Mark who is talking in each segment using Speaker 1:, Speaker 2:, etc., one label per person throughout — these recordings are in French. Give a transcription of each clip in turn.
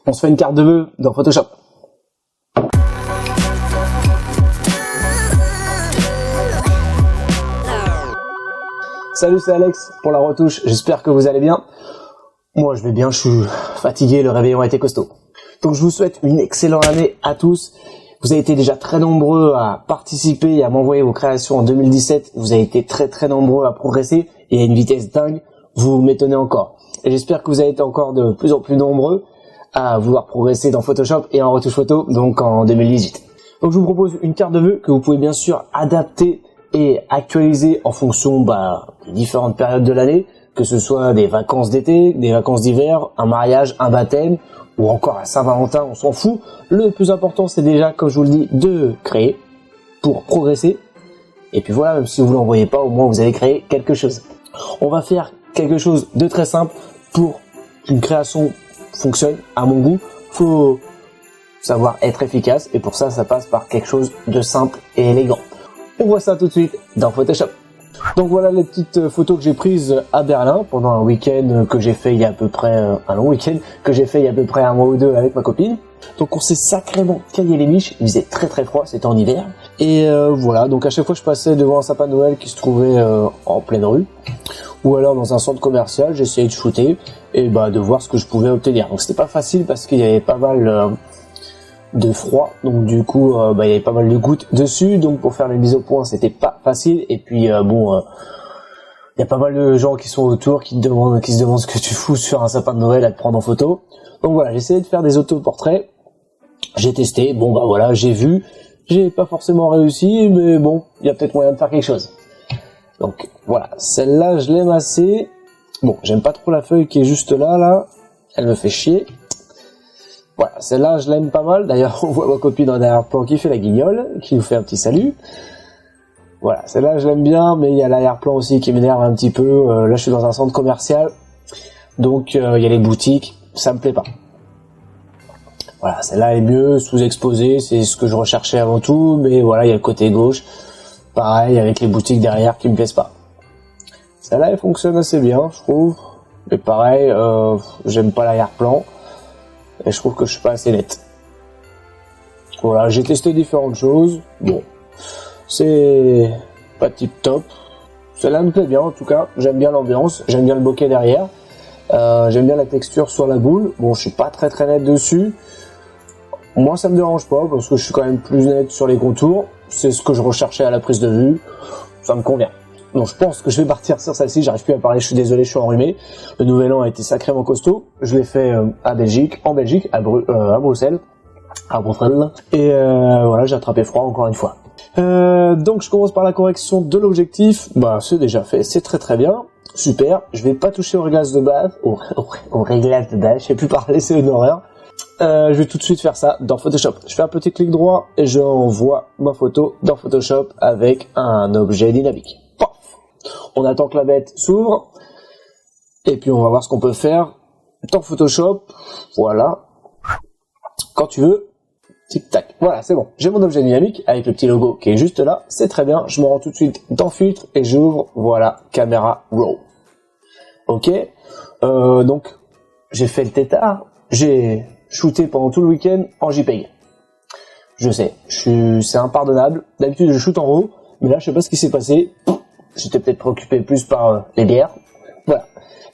Speaker 1: On se fait une carte de vœux dans Photoshop. Salut, c'est Alex pour la retouche, j'espère que vous allez bien. Moi je vais bien, je suis fatigué, le réveillon a été costaud. Donc je vous souhaite une excellente année à tous. Vous avez été déjà très nombreux à participer et à m'envoyer vos créations en 2017. Vous avez été très nombreux à progresser et à une vitesse dingue. Vous m'étonnez encore. Et j'espère que vous avez été encore de plus en plus nombreux à vouloir progresser dans Photoshop et en retouche photo, donc en 2018. Donc je vous propose une carte de vœux que vous pouvez bien sûr adapter et actualiser en fonction des différentes périodes de l'année, que ce soit des vacances d'été, des vacances d'hiver, un mariage, un baptême, ou encore à Saint-Valentin, on s'en fout. Le plus important, c'est déjà, comme je vous le dis, de créer pour progresser. Et puis voilà, même si vous ne l'envoyez pas, au moins vous avez créé quelque chose. On va faire quelque chose de très simple pour qu'une création fonctionne à mon goût. Faut savoir être efficace et pour ça, ça passe par quelque chose de simple et élégant. On voit ça tout de suite dans Photoshop. Donc voilà les petites photos que j'ai prises à Berlin pendant un week-end que j'ai fait il y a à peu près, un long week-end que j'ai fait il y a à peu près un mois ou deux avec ma copine. Donc on s'est sacrément caillé les miches, il faisait très froid, c'était en hiver. Et voilà, donc à chaque fois je passais devant un sapin de Noël qui se trouvait en pleine rue, ou alors dans un centre commercial, j'essayais de shooter et de voir ce que je pouvais obtenir. Donc c'était pas facile parce qu'il y avait pas mal de froid, donc du coup il y avait pas mal de gouttes dessus, donc pour faire les mises au point c'était pas facile. Et puis il y a pas mal de gens qui sont autour qui se demandent ce que tu fous sur un sapin de Noël à te prendre en photo. Donc voilà, j'ai essayé de faire des autoportraits, j'ai testé, voilà, j'ai vu, j'ai pas forcément réussi, mais bon, il y a peut-être moyen de faire quelque chose. Donc voilà, celle-là je l'aime assez. Bon, j'aime pas trop la feuille qui est juste là, elle me fait chier. Voilà, celle-là, je l'aime pas mal. D'ailleurs, on voit ma copine en arrière-plan qui fait la guignole, qui nous fait un petit salut. Voilà, celle-là, je l'aime bien, mais il y a l'arrière-plan aussi qui m'énerve un petit peu. Là, je suis dans un centre commercial, donc il y a les boutiques, ça me plaît pas. Voilà, celle-là est mieux, sous-exposée, c'est ce que je recherchais avant tout, mais voilà, il y a le côté gauche, pareil, avec les boutiques derrière qui me plaisent pas. Celle-là, elle fonctionne assez bien, je trouve, mais pareil, j'aime pas l'arrière-plan. Et je trouve que je suis pas assez net. Voilà, j'ai testé différentes choses. Bon, c'est pas tip top. Celle-là me plaît bien en tout cas. J'aime bien l'ambiance, j'aime bien le bokeh derrière. J'aime bien la texture sur la boule. Bon, je suis pas très net dessus. Moi, ça me dérange pas parce que je suis quand même plus net sur les contours. C'est ce que je recherchais à la prise de vue. Ça me convient. Donc je pense que je vais partir sur celle-ci, j'arrive plus à parler, je suis désolé, je suis enrhumé. Le nouvel an a été sacrément costaud, je l'ai fait en Belgique, à Bruxelles, et voilà, j'ai attrapé froid encore une fois. Donc je commence par la correction de l'objectif, c'est déjà fait, c'est très bien, super. Je vais pas toucher au réglage de base, au réglage de base, je sais plus parler, c'est une horreur. Je vais tout de suite faire ça dans Photoshop. Je fais un petit clic droit et je envoie ma photo dans Photoshop avec un objet dynamique. On attend que la bête s'ouvre et puis on va voir ce qu'on peut faire dans Photoshop. Voilà, quand tu veux, tic tac. Voilà, c'est bon, j'ai mon objet dynamique avec le petit logo qui est juste là, c'est très bien. Je me rends tout de suite dans filtre et j'ouvre, voilà, caméra raw. Ok, donc j'ai fait le tétard, j'ai shooté pendant tout le week-end en JPEG. Je sais, c'est impardonnable. D'habitude je shoot en RAW, mais là je sais pas ce qui s'est passé. J'étais peut-être préoccupé plus par les bières. Voilà.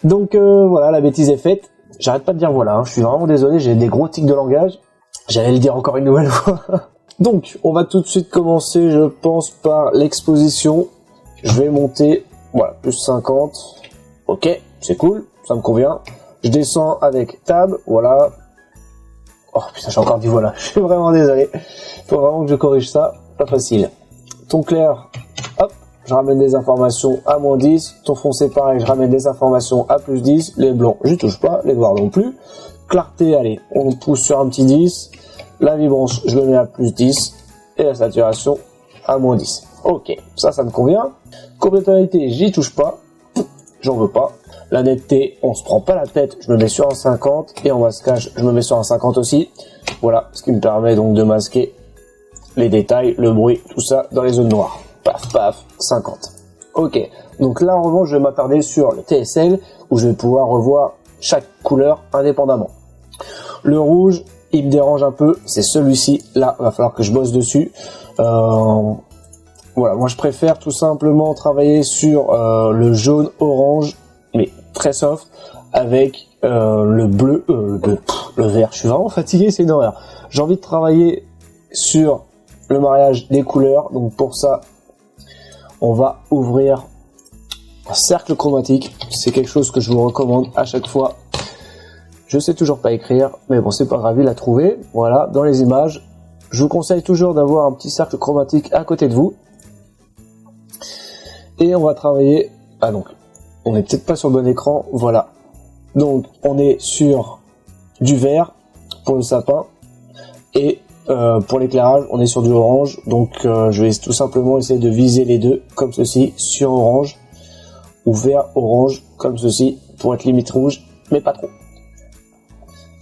Speaker 1: Donc voilà, la bêtise est faite. J'arrête pas de dire voilà, je suis vraiment désolé, j'ai des gros tics de langage. J'allais le dire encore une nouvelle fois. Donc, on va tout de suite commencer, je pense, par l'exposition. Je vais monter, voilà, plus 50. Ok, c'est cool, ça me convient. Je descends avec Tab, voilà. Oh putain, j'ai encore dit voilà, je suis vraiment désolé. Faut vraiment que je corrige ça, pas facile. Ton clair, hop. Je ramène des informations à -10, ton foncé pareil, je ramène des informations à +10, les blancs, je touche pas, les noirs non plus. Clarté, allez, on pousse sur un petit 10, la vibrance, je le mets à +10, et la saturation à -10. Ok, ça me convient. Complémentarité, j'y touche pas, j'en veux pas. La netteté, on se prend pas la tête, je me mets sur un 50, et en masquage, je me mets sur un 50 aussi. Voilà, ce qui me permet donc de masquer les détails, le bruit, tout ça dans les zones noires. Paf, paf, 50. Ok, donc là en revanche je vais m'attarder sur le TSL où je vais pouvoir revoir chaque couleur indépendamment. Le rouge, il me dérange un peu, c'est celui-ci. Là, il va falloir que je bosse dessus. Voilà, moi je préfère tout simplement travailler sur le jaune orange, mais très soft, avec le bleu, le vert. Je suis vraiment fatigué, c'est une horreur. J'ai envie de travailler sur le mariage des couleurs, donc pour ça, on va ouvrir un cercle chromatique. C'est quelque chose que je vous recommande à chaque fois. Je sais toujours pas écrire, mais bon, c'est pas grave, il a trouvé. Voilà, dans les images, je vous conseille toujours d'avoir un petit cercle chromatique à côté de vous. Et on va travailler, donc, on n'est peut-être pas sur le bon écran, voilà. Donc, on est sur du vert pour le sapin, et pour l'éclairage, on est sur du orange, donc je vais tout simplement essayer de viser les deux, comme ceci, sur orange, ou vert, orange, comme ceci, pour être limite rouge, mais pas trop.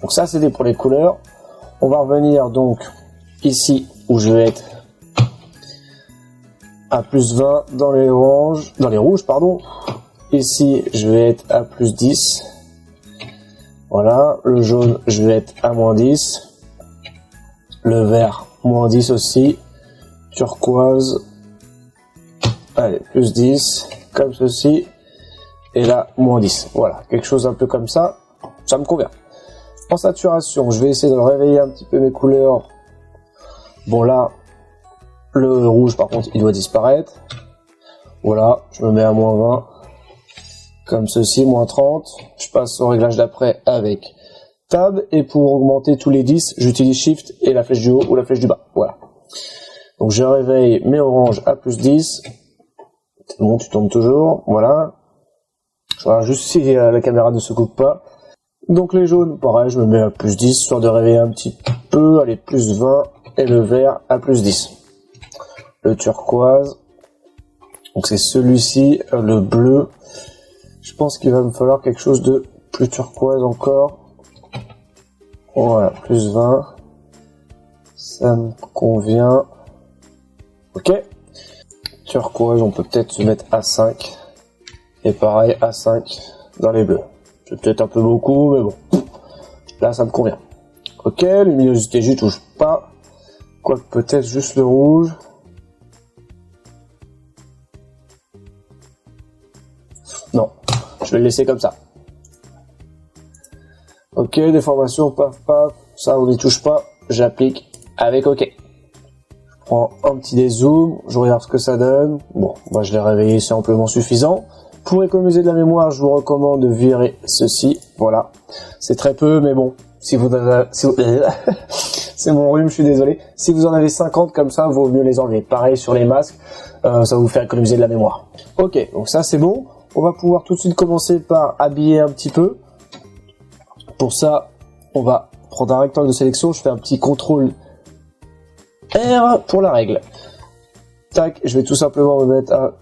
Speaker 1: Donc ça, c'était pour les couleurs. On va revenir donc ici, où je vais être à plus 20 dans les rouges, pardon. Ici, je vais être à plus 10. Voilà, le jaune, je vais être à moins 10. Le vert, moins 10 aussi. Turquoise, allez, plus 10, comme ceci. Et là, moins 10. Voilà, quelque chose un peu comme ça. Ça me convient. En saturation, je vais essayer de réveiller un petit peu mes couleurs. Bon là, le rouge par contre, il doit disparaître. Voilà, je me mets à moins 20. Comme ceci, moins 30. Je passe au réglage d'après avec Tab. Et pour augmenter tous les 10, j'utilise Shift et la flèche du haut ou la flèche du bas. Voilà. Donc je réveille mes oranges à plus 10. C'est bon, tu tombes toujours. Voilà. Je regarde juste si la caméra ne se coupe pas. Donc les jaunes, pareil, je me mets à plus 10, histoire de réveiller un petit peu. Allez, plus 20. Et le vert à plus 10. Le turquoise. Donc c'est celui-ci, le bleu. Je pense qu'il va me falloir quelque chose de plus turquoise encore. Voilà, plus 20. Ça me convient. Ok. Turquoise, on peut peut-être se mettre à 5. Et pareil, à 5 dans les bleus. C'est peut-être un peu beaucoup, mais bon. Là, ça me convient. Ok, luminosité, j'y touche pas. Quoique peut-être juste le rouge. Non, je vais le laisser comme ça. Ok, déformation, paf, paf. Ça, on n'y touche pas. J'applique avec OK. Je prends un petit dézoom. Je regarde ce que ça donne. Bon, moi, je l'ai réveillé, c'est amplement suffisant. Pour économiser de la mémoire, je vous recommande de virer ceci. Voilà. C'est très peu, mais bon. Si vous c'est mon rhume, je suis désolé. Si vous en avez 50 comme ça, vaut mieux les enlever. Pareil sur les masques, ça va vous faire économiser de la mémoire. Ok, donc ça c'est bon. On va pouvoir tout de suite commencer par habiller un petit peu. Pour ça, on va prendre un rectangle de sélection. Je fais un petit contrôle R pour la règle. Tac, je vais tout simplement me mettre à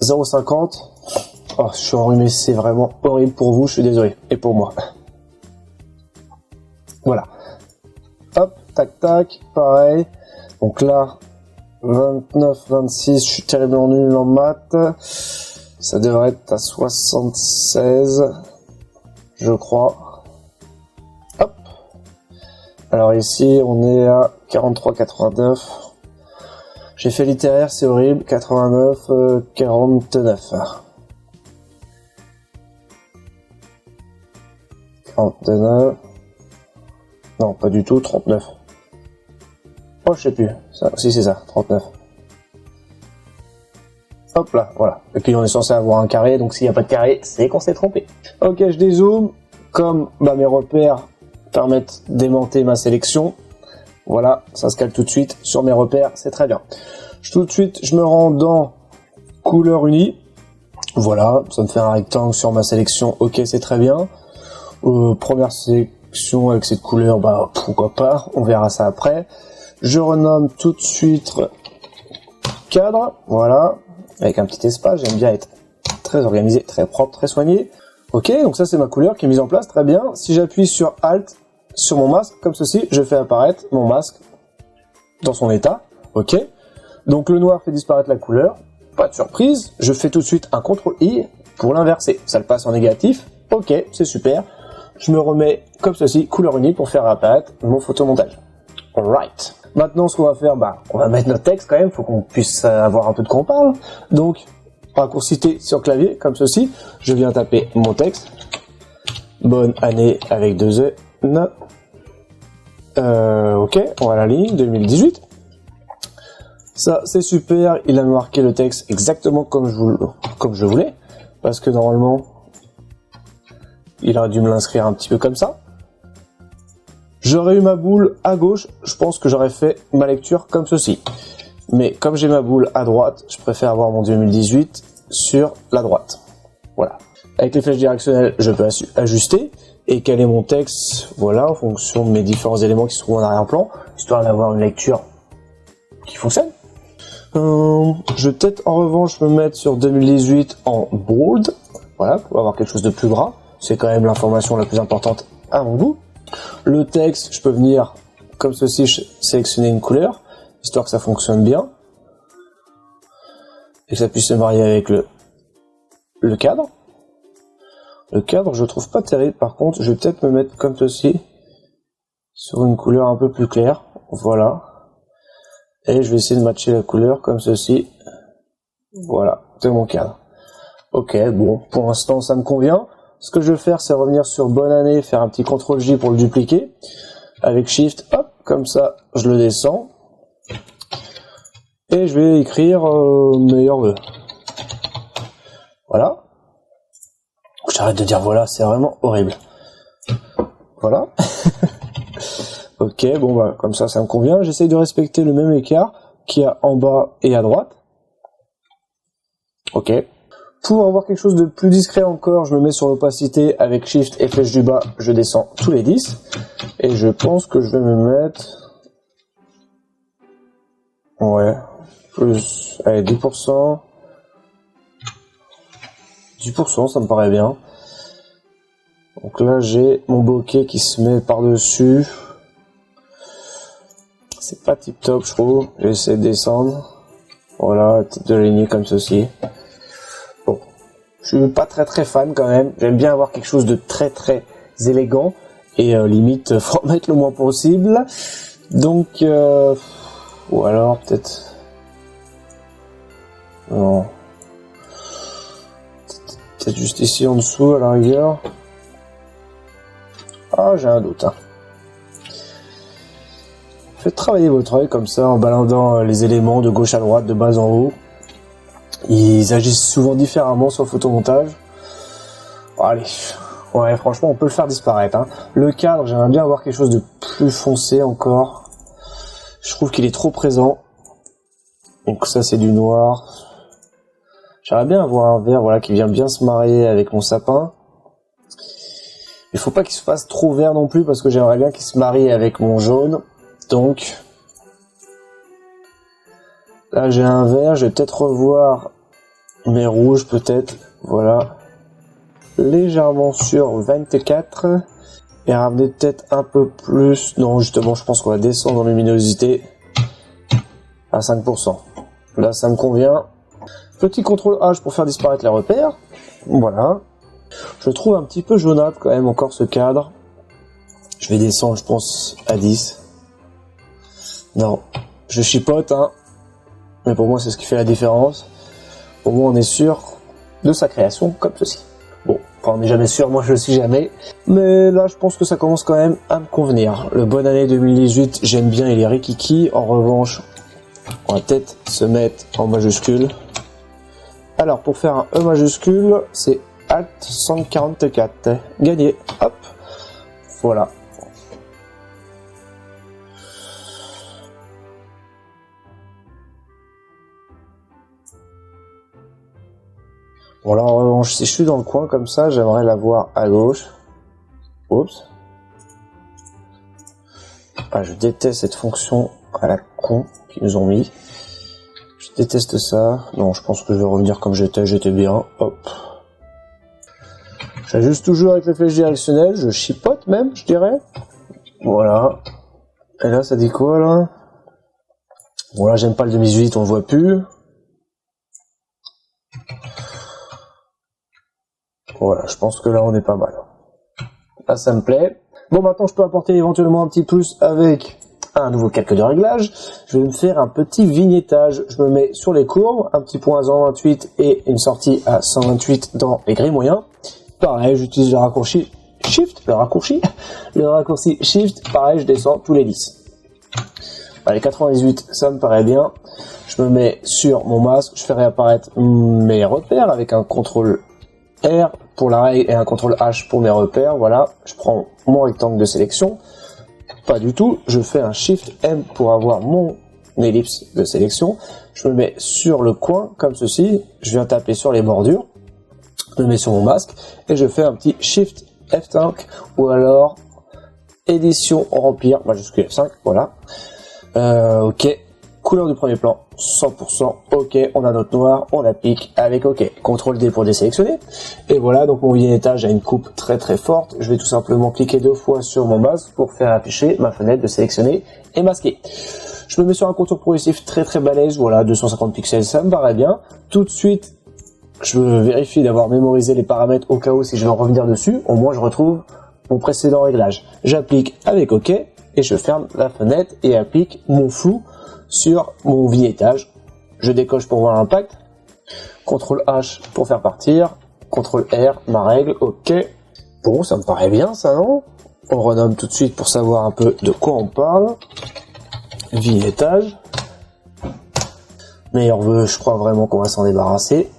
Speaker 1: 0,50. Oh, je suis enrhumé, c'est vraiment horrible pour vous, je suis désolé. Et pour moi. Voilà. Hop, tac, tac, pareil. Donc là, 29, 26, je suis terriblement nul en maths. Ça devrait être à 76, je crois. Hop. Alors ici, on est à 43, 89. J'ai fait littéraire, c'est horrible. 89, 49. 49. Non, pas du tout, 39. Oh, je sais plus. Ça, si, c'est ça, 39. Hop là, voilà. Et puis on est censé avoir un carré, donc s'il n'y a pas de carré, c'est qu'on s'est trompé. Ok, je dézoome. Comme mes repères permettent d'aimanter ma sélection. Voilà, ça se cale tout de suite sur mes repères, c'est très bien. Tout de suite, je me rends dans couleur unie. Voilà, ça me fait un rectangle sur ma sélection. Ok, c'est très bien. Première sélection avec cette couleur, pourquoi pas, on verra ça après. Je renomme tout de suite cadre, voilà, avec un petit espace, j'aime bien être très organisé, très propre, très soigné. Ok, donc ça c'est ma couleur qui est mise en place, très bien. Si j'appuie sur Alt sur mon masque, comme ceci, je fais apparaître mon masque dans son état, ok. Donc le noir fait disparaître la couleur, pas de surprise, je fais tout de suite un CTRL-I pour l'inverser, ça le passe en négatif, ok, c'est super. je me remets comme ceci, couleur unie, pour faire apparaître mon photomontage. Alright. Maintenant, ce qu'on va faire, on va mettre notre texte quand même, faut qu'on puisse avoir un peu de quoi on parle. Donc, raccourci T sur clavier, comme ceci. Je viens taper mon texte. Bonne année avec 2 N. Ok, on va à la ligne 2018. Ça, c'est super. Il a marqué le texte exactement comme je voulais. Parce que normalement, il aurait dû me l'inscrire un petit peu comme ça. J'aurais eu ma boule à gauche, je pense que j'aurais fait ma lecture comme ceci. Mais comme j'ai ma boule à droite, je préfère avoir mon 2018 sur la droite. Voilà. Avec les flèches directionnelles, je peux ajuster et caler mon texte, voilà, en fonction de mes différents éléments qui se trouvent en arrière-plan, histoire d'avoir une lecture qui fonctionne. Je vais peut-être en revanche me mettre sur 2018 en bold, voilà, pour avoir quelque chose de plus gras. C'est quand même l'information la plus importante à mon goût. Le texte, je peux venir comme ceci, sélectionner une couleur, histoire que ça fonctionne bien et que ça puisse se marier avec le cadre. Le cadre, je trouve pas terrible. Par contre, je vais peut-être me mettre comme ceci, sur une couleur un peu plus claire. Voilà. Et je vais essayer de matcher la couleur comme ceci. Voilà, c'est mon cadre. Ok, bon, pour l'instant, ça me convient. Ce que je vais faire, c'est revenir sur bonne année, faire un petit CTRL J pour le dupliquer. Avec Shift, hop, comme ça, je le descends. Et je vais écrire meilleur vœu. Voilà. J'arrête de dire voilà, c'est vraiment horrible. Voilà. Ok, bon comme ça me convient. J'essaye de respecter le même écart qu'il y a en bas et à droite. Ok. Pour avoir quelque chose de plus discret encore, je me mets sur l'opacité avec Shift et flèche du bas, je descends tous les 10. Et je pense que je vais me mettre... Ouais. Plus... Allez, 10%. 10%, ça me paraît bien. Donc là, j'ai mon bokeh qui se met par-dessus. C'est pas tip top, je trouve. J'essaie de descendre. Voilà, de l'aligner comme ceci. Bon. Je suis pas très fan quand même. J'aime bien avoir quelque chose de très élégant. Et limite, faut en mettre le moins possible. Donc, ou alors peut-être... Non. Peut-être juste ici en dessous à la rigueur. Ah, j'ai un doute. Hein. Faites travailler votre œil comme ça en baladant les éléments de gauche à droite, de bas en haut. Ils agissent souvent différemment sur le photomontage. Allez, ouais, franchement, on peut le faire disparaître. Hein. Le cadre, j'aimerais bien avoir quelque chose de plus foncé encore. Je trouve qu'il est trop présent. Donc ça, c'est du noir. J'aimerais bien avoir un vert, voilà, qui vient bien se marier avec mon sapin. Il faut pas qu'il se fasse trop vert non plus parce que j'aimerais bien qu'il se marie avec mon jaune. Donc là j'ai un vert, je vais peut-être revoir mes rouges peut-être. Voilà. Légèrement sur 24 et ramener peut-être un peu plus. Non, justement, je pense qu'on va descendre en luminosité à 5%. Là, ça me convient. Petit CTRL H pour faire disparaître les repères. Voilà. Je trouve un petit peu jaunâtre quand même encore ce cadre. Je vais descendre, je pense, à 10. Non, je chipote, hein. Mais pour moi, c'est ce qui fait la différence. Au moins, on est sûr de sa création comme ceci. Bon, enfin, on n'est jamais sûr, moi je le suis jamais. Mais là, je pense que ça commence quand même à me convenir. Le bonne année 2018, j'aime bien, il est rikiki. En revanche, on va peut-être se mettre en majuscule. Alors, pour faire un E majuscule, c'est Alt 144. Gagné. Hop. Voilà. Bon là en revanche, si je suis dans le coin comme ça, j'aimerais la voir à gauche. Oups. Ah, je déteste cette fonction à la con qu'ils nous ont mis. Je déteste ça. Non, je pense que je vais revenir comme j'étais bien. Hop. J'ajuste toujours avec les flèches directionnelles, je chipote même, je dirais. Voilà. Et là, ça dit quoi là? Bon là, j'aime pas le 2018, on le voit plus. Voilà, je pense que là on est pas mal. là ça me plaît. Bon, maintenant je peux apporter éventuellement un petit plus avec un nouveau calque de réglage. Je vais me faire un petit vignettage. Je me mets sur les courbes, un petit point à 128 et une sortie à 128 dans les grilles moyens. Pareil, j'utilise le raccourci Shift, le raccourci Shift, pareil, je descends tous les 10. Allez, 98, ça me paraît bien. Je me mets sur mon masque, je fais réapparaître mes repères avec un CTRL R pour la règle et un CTRL H pour mes repères. Voilà, je prends mon rectangle de sélection. Pas du tout, je fais un Shift M pour avoir mon ellipse de sélection. Je me mets sur le coin comme ceci, je viens taper sur les bordures, je me mets sur mon masque et je fais un petit Shift F5 ou alors édition remplir majuscule F5, voilà. Ok, couleur du premier plan 100%, ok, on a notre noir, on applique avec ok, CTRL D pour désélectionner, et voilà, donc mon vignettage a une coupe très très forte. Je vais tout simplement cliquer 2 fois sur mon masque pour faire afficher ma fenêtre de sélectionner et masquer. Je me mets sur un contour progressif très très balèze, voilà, 250 pixels, ça me paraît bien. Tout de suite, je vérifie d'avoir mémorisé les paramètres au cas où si je veux revenir dessus, au moins je retrouve mon précédent réglage. J'applique avec ok, et je ferme la fenêtre et applique mon flou sur mon vignettage. Je décoche pour voir l'impact. CTRL H pour faire partir. CTRL R, ma règle, ok. Bon, ça me paraît bien ça, non? On renomme tout de suite pour savoir un peu de quoi on parle. Vignettage. Meilleur vœu, je crois vraiment qu'on va s'en débarrasser.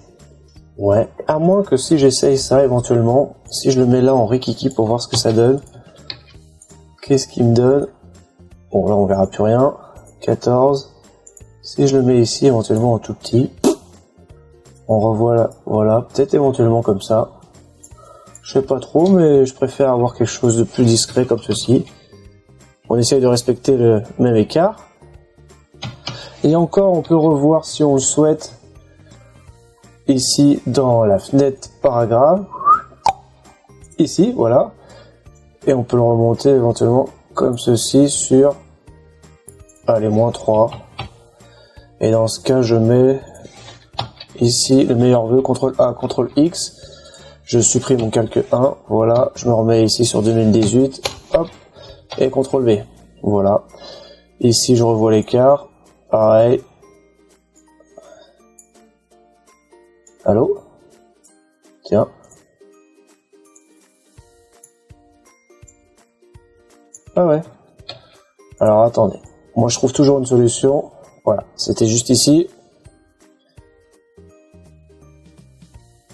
Speaker 1: Ouais, à moins que si j'essaye ça éventuellement, si je le mets là en rikiki pour voir ce que ça donne. Qu'est-ce qu'il me donne? Bon, là on verra plus rien. 14. Si je le mets ici éventuellement en tout petit, on revoit là, voilà, peut-être éventuellement comme ça. Je sais pas trop, mais je préfère avoir quelque chose de plus discret comme ceci. On essaye de respecter le même écart. Et encore, on peut revoir si on le souhaite ici dans la fenêtre paragraphe. Ici, voilà. Et on peut le remonter éventuellement comme ceci sur, allez, -3. Et dans ce cas, je mets ici le meilleur vœu, CTRL A, CTRL X. Je supprime mon calque 1, voilà. Je me remets ici sur 2018, hop, et CTRL V. Voilà. Ici, je revois l'écart. Pareil. Allô? Tiens. Ah ouais. Alors attendez. Moi je trouve toujours une solution. Voilà. C'était juste ici.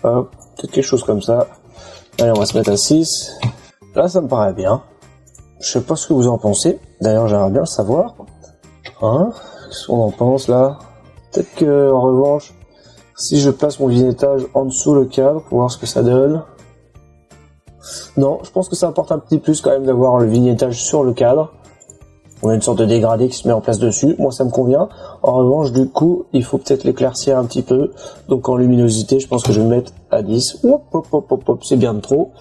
Speaker 1: Hop. Peut-être quelque chose comme ça. Allez, on va se mettre à 6. Là ça me paraît bien. Je sais pas ce que vous en pensez. D'ailleurs j'aimerais bien le savoir. Hein? Qu'est-ce qu'on en pense là? Peut-être que en revanche, si je place mon vignettage en dessous le cadre pour voir ce que ça donne. Non, je pense que ça apporte un petit plus quand même d'avoir le vignettage sur le cadre. On a une sorte de dégradé qui se met en place dessus. Moi, ça me convient. En revanche, du coup, il faut peut-être l'éclaircir un petit peu. Donc, en luminosité, je pense que je vais me mettre à 10. Hop, hop, hop, hop, hop, c'est bien de trop.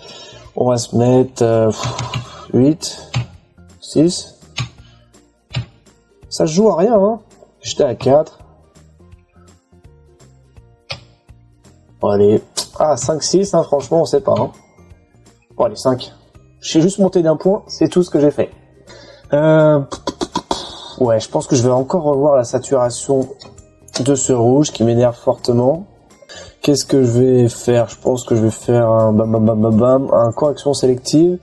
Speaker 1: On va se mettre 8, 6. Ça se joue à rien, hein. J'étais à 4. Bon, allez. Ah, 5, 6, hein, franchement, on sait pas, hein. Bon, allez, 5. J'ai juste monté d'un point, c'est tout ce que j'ai fait. Ouais, je pense que je vais encore revoir la saturation de ce rouge qui m'énerve fortement. Qu'est-ce que je vais faire? Je pense que je vais faire un un correction sélective.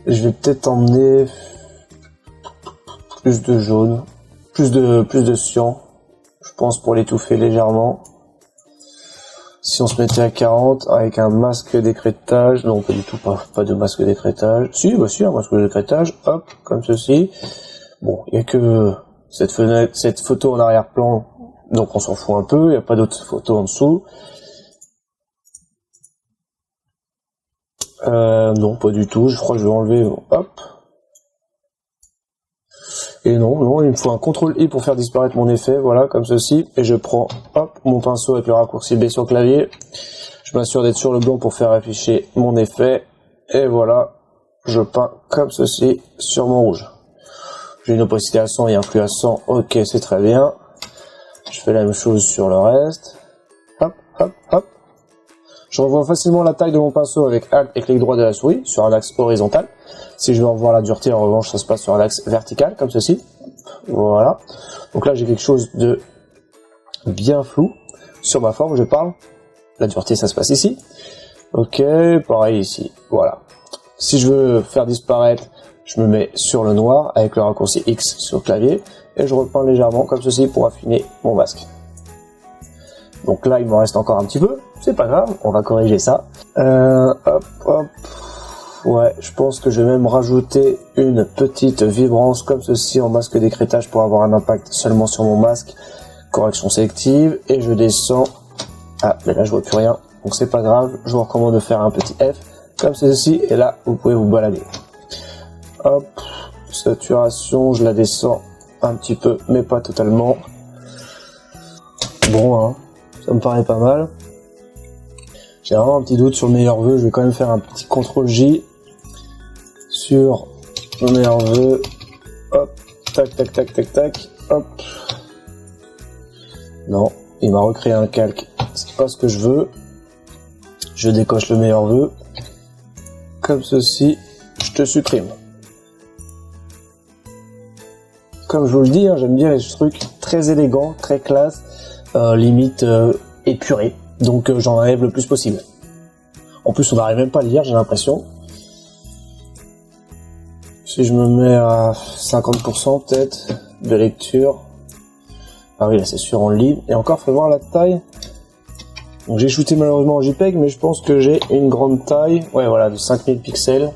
Speaker 1: Je vais peut-être emmener plus de jaune, plus de cyan, je pense, pour l'étouffer légèrement. Si on se mettait à 40 avec un masque d'écrêtage, non pas du tout, pas de masque d'écrêtage. Si, bah si, un masque d'écrêtage, hop, comme ceci. Bon, il y a que cette photo en arrière-plan, donc on s'en fout un peu, il n'y a pas d'autres photos en dessous. Non, pas du tout, je crois que je vais enlever, hop. Et non, il me faut un CTRL I pour faire disparaître mon effet, voilà, comme ceci. Et je prends, hop, mon pinceau avec le raccourci B sur le clavier. Je m'assure d'être sur le blanc pour faire afficher mon effet. Et voilà, je peins comme ceci sur mon rouge. J'ai une opacité à 100 et un flux à 100, ok, c'est très bien. Je fais la même chose sur le reste. Hop, hop, hop. Je revois facilement la taille de mon pinceau avec Alt et clic droit de la souris sur un axe horizontal. Si je veux revoir la dureté, en revanche, ça se passe sur un axe vertical, comme ceci. Voilà. Donc là, j'ai quelque chose de bien flou. Sur ma forme, je parle. La dureté, ça se passe ici. Ok, pareil ici. Voilà. Si je veux faire disparaître, je me mets sur le noir avec le raccourci X sur le clavier et je repeins légèrement comme ceci pour affiner mon masque. Donc là, il m'en reste encore un petit peu. C'est pas grave, on va corriger ça. Hop, hop. Ouais, je pense que je vais même rajouter une petite vibrance comme ceci en masque d'écrêtage pour avoir un impact seulement sur mon masque. Correction sélective et je descends. Ah, mais là je vois plus rien, donc c'est pas grave. Je vous recommande de faire un petit F comme ceci et là vous pouvez vous balader. Hop, saturation, je la descends un petit peu, mais pas totalement. Bon, hein, ça me paraît pas mal. J'ai vraiment un petit doute sur le meilleur vœu. Je vais quand même faire un petit CTRL J sur le meilleur vœu. Hop, tac, tac, tac, tac, tac, hop. Non, il m'a recréé un calque. C'est pas ce que je veux. Je décoche le meilleur vœu. Comme ceci, je te supprime. Comme je vous le dis, hein, j'aime bien les trucs très élégants, très classe, limite épurés. Donc j'en enlève le plus possible. En plus, on n'arrive même pas à lire, j'ai l'impression. Si je me mets à 50% peut-être de lecture. Ah oui, là c'est sûr, on le lit. Et encore, faut voir la taille. Donc j'ai shooté malheureusement en JPEG, mais je pense que j'ai une grande taille. Ouais, voilà, de 5000 pixels.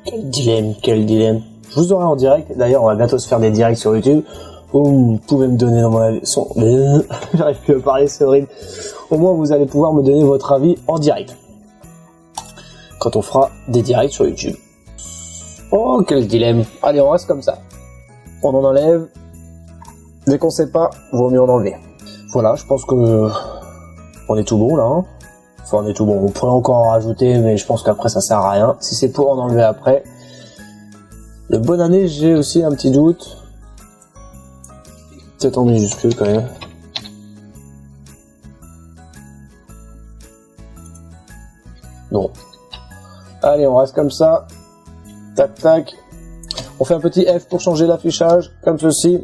Speaker 1: Quel dilemme, quel dilemme. Je vous aurai en direct. D'ailleurs, on va bientôt se faire des directs sur YouTube. Vous pouvez me donner dans mon avis. J'arrive plus à parler, c'est horrible. Au moins, vous allez pouvoir me donner votre avis en direct. Quand on fera des directs sur YouTube. Oh, quel dilemme. Allez, on reste comme ça. On en enlève. Dès qu'on sait pas, vaut mieux en enlever. Voilà, je pense que on est tout bon là. Hein. Enfin, on est tout bon. On pourrait encore en rajouter, mais je pense qu'après ça sert à rien. Si c'est pour en enlever après. Le bonne année, j'ai aussi un petit doute. Peut-être en minuscule quand même. Non. Allez, on reste comme ça. Tac, tac. On fait un petit F pour changer l'affichage, comme ceci.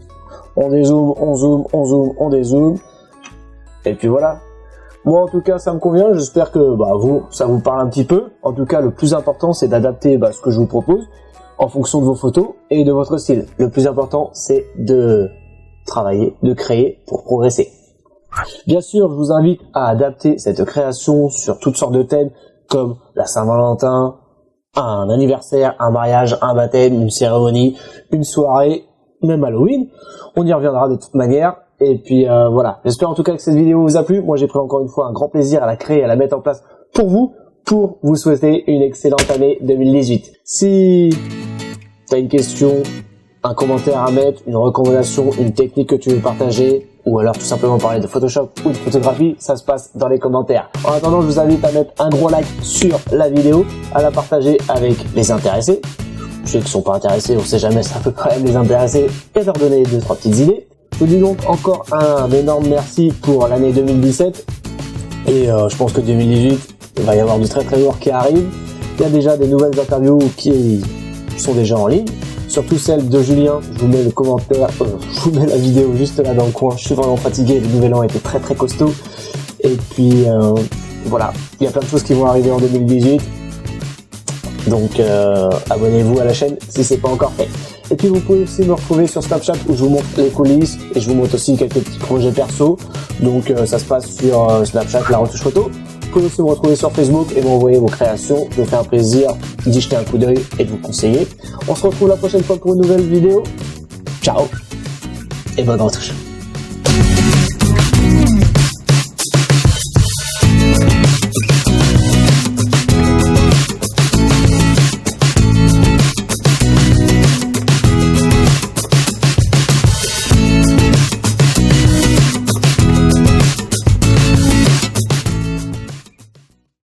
Speaker 1: On dézoome, on zoome, on zoome, on dézoome. Et puis voilà. Moi, en tout cas, ça me convient. J'espère que vous, ça vous parle un petit peu. En tout cas, le plus important, c'est d'adapter ce que je vous propose en fonction de vos photos et de votre style. Le plus important, c'est de travailler, de créer pour progresser. Bien sûr, je vous invite à adapter cette création sur toutes sortes de thèmes comme la Saint-Valentin, un anniversaire, un mariage, un baptême, une cérémonie, une soirée, même Halloween. On y reviendra de toute manière. Et puis voilà, j'espère en tout cas que cette vidéo vous a plu. Moi j'ai pris encore une fois un grand plaisir à la créer et à la mettre en place pour vous souhaiter une excellente année 2018. Si tu as une question, un commentaire à mettre, une recommandation, une technique que tu veux partager, ou alors tout simplement parler de Photoshop ou de photographie, ça se passe dans les commentaires. En attendant, je vous invite à mettre un gros like sur la vidéo, à la partager avec les intéressés. Ceux qui ne sont pas intéressés, on sait jamais, ça peut quand même les intéresser, et leur donner 2-3 petites idées. Je vous dis donc encore un énorme merci pour l'année 2017. Et je pense que 2018, il va y avoir du très très lourd qui arrive. Il y a déjà des nouvelles interviews qui sont déjà en ligne. Surtout celle de Julien, je vous mets le commentaire, je vous mets la vidéo juste là dans le coin. Je suis vraiment fatigué, le nouvel an était très très costaud. Et puis voilà, il y a plein de choses qui vont arriver en 2018. Donc abonnez-vous à la chaîne si c'est pas encore fait. Et puis vous pouvez aussi me retrouver sur Snapchat où je vous montre les coulisses et je vous montre aussi quelques petits projets perso. Donc ça se passe sur Snapchat, la retouche photo. Vous pouvez aussi me retrouver sur Facebook et m'envoyer vos créations. Je me fais un plaisir d'y jeter un coup d'œil et de vous conseiller. On se retrouve la prochaine fois pour une nouvelle vidéo. Ciao et bonne retouche.